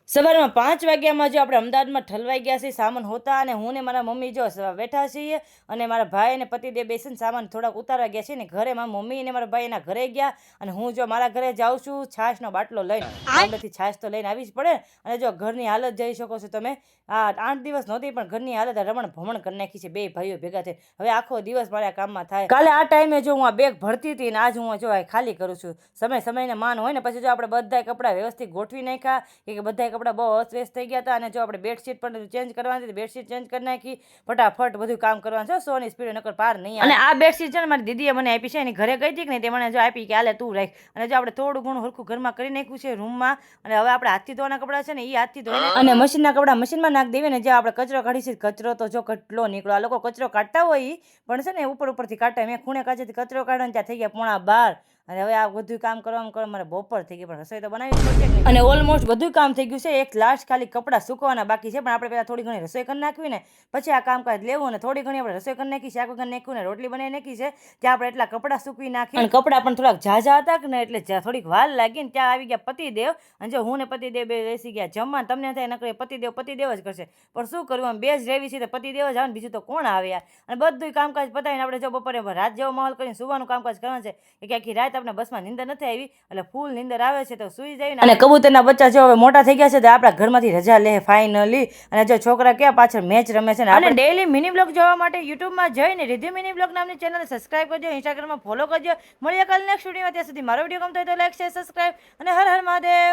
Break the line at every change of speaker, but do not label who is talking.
સવારમાં 5 વાગ્યામાં જો આપણે અમદાવાદમાં ઠલવાઈ ગયા છીએ સામાન હોતા, અને હું ને મારા મમ્મી જો બેઠા છીએ, અને મારા ભાઈ અને પતિદેવ બેસીને સામાન થોડાક ઉતારવા ગયા છે ને ઘરે. મારા મમ્મી અને મારા ભાઈ એના ઘરે ગયા, અને હું જો મારા ઘરે જાઉં છું છાશનો બાટલો લઈને. ગામડેથી છાશ તો લઈને આવી જ પડે. અને જો ઘરની હાલત જોઈ શકો છો તમે. 8 દિવસ નહોતી પણ ઘરની હાલત રમણ ભમણ કરી નાખી છે બે ભાઈઓ ભેગા થઈ. હવે આખો દિવસ મારે આ કામમાં થાય. કાલે આ ટાઈમે જો હું આ બેગ ભરતી હતી ને આજ હું જો ખાલી કરું છું. સમયને માન હોય ને. પછી જો આપણે બધા કપડાં વ્યવસ્થિત ગોઠવી નાખ્યા કે બધા કપડાં બહુ અસ્તવ્યસ્ત થઈ ગયા હતા. અને જો આપણે બેડશીટ પણ ચેન્જ કરવાની હતી, બેડશીટ ચેન્જ કરી નાખી. ફટાફટ બધું કામ કરવાનું છે. સોની સ્પીડ નકર પાર નહીં. અને આ બેડશીટ છે ને મારી દીદીએ મને આપી છે. એની ઘરે ગઈ હતી કે નહીં તે મને જો આપી કે હાલે તું રાખ. અને જો આપણે થોડું ઘણું હરખું ઘરમાં કરી નાખ્યું છે રૂમમાં. અને હવે આપણે હાથથી ધોવાના કપડાં છે ને એ હાથથી ધોઈને અને મશીનના કપડાં મશીનમાં નાખી દેવી ને. જે આપણે કચરો કાઢી છે, કચરો તો જો કેટલો નીકળો. આ લોકો કચરો કાઢતા હોય પણ છે ને ઉપરથી કાઢતા. મેં ખૂણે કાચેથી કચરો કાઢ્યો ત્યાં થઈ ગયા 11:15. અને હવે આ બધું કામ કરવામાં મારે બપોર થઈ ગઈ, પણ રસોઈ તો બનાવી પડશે. અને ઓલમોસ્ટ બધું કામ થઈ ગયું છે. એક લાસ્ટ ખાલી કપડાં સૂકવાના બાકી છે. પણ આપણે પહેલાં થોડી ઘણી રસોઈ કરી નાખવી ને પછી આ કામકાજ લેવું. અને થોડી ઘણી આપણે રસોઈ કરી નાખી, શાક કરી નાખ્યું ને રોટલી બનાવી નાખી છે. ત્યાં આપણે એટલા કપડાં સૂકવી નાખી. અને કપડાં પણ થોડાક ઝાઝા હતા કે ને એટલે થોડીક વાર લાગી ને ત્યાં આવી ગયા પતિદેવ. અને જો હું ને પતિદેવ બે બેસી ગયા જમવા. તમને થાય નકરે પતિદેવ જ કરશે, પણ શું કરવું, આમ બે જ રહેવી છે તો પતિદેવ જ આવે ને, બીજું તો કોણ આવે યાર. અને બધું કામકાજ પતાવીને આપણે જો બપોરે રાત જેવો માહોલ કરીને સુવાનું કામકાજ કરવાનું છે. કે આખી રાત આપણે બસમાં નીંદર નથી આવી એટલે ફૂલ નીંદર આવે છે તો સુઈ જાય. અને કબૂતરના બચ્ચા જો હવે મોટા થઈ ગયા છે તો આપણા ઘરમાંથી રજા લે ફાઇનલી. અને જો છોકરા ક્યાં પાછળ મેચ રમે છે ને. અને ડેઈલી મિની બ્લોગ જોવા માટે યુટ્યુબમાં જઈને રિધ્યુ મિની બ્લોગ નામની ચેનલને સબસ્ક્રાઇબ કરજો, ઇન્સ્ટાગ્રામમાં ફોલો કરજો. મળીએ કાલે નેક્સ્ટ વિડીયોમાં. ત્યાં સુધી મારો વિડીયો ગમતો હોય તો લાઈક, શેર, સબસ્ક્રાઇબ અને હર હર મહાદેવ.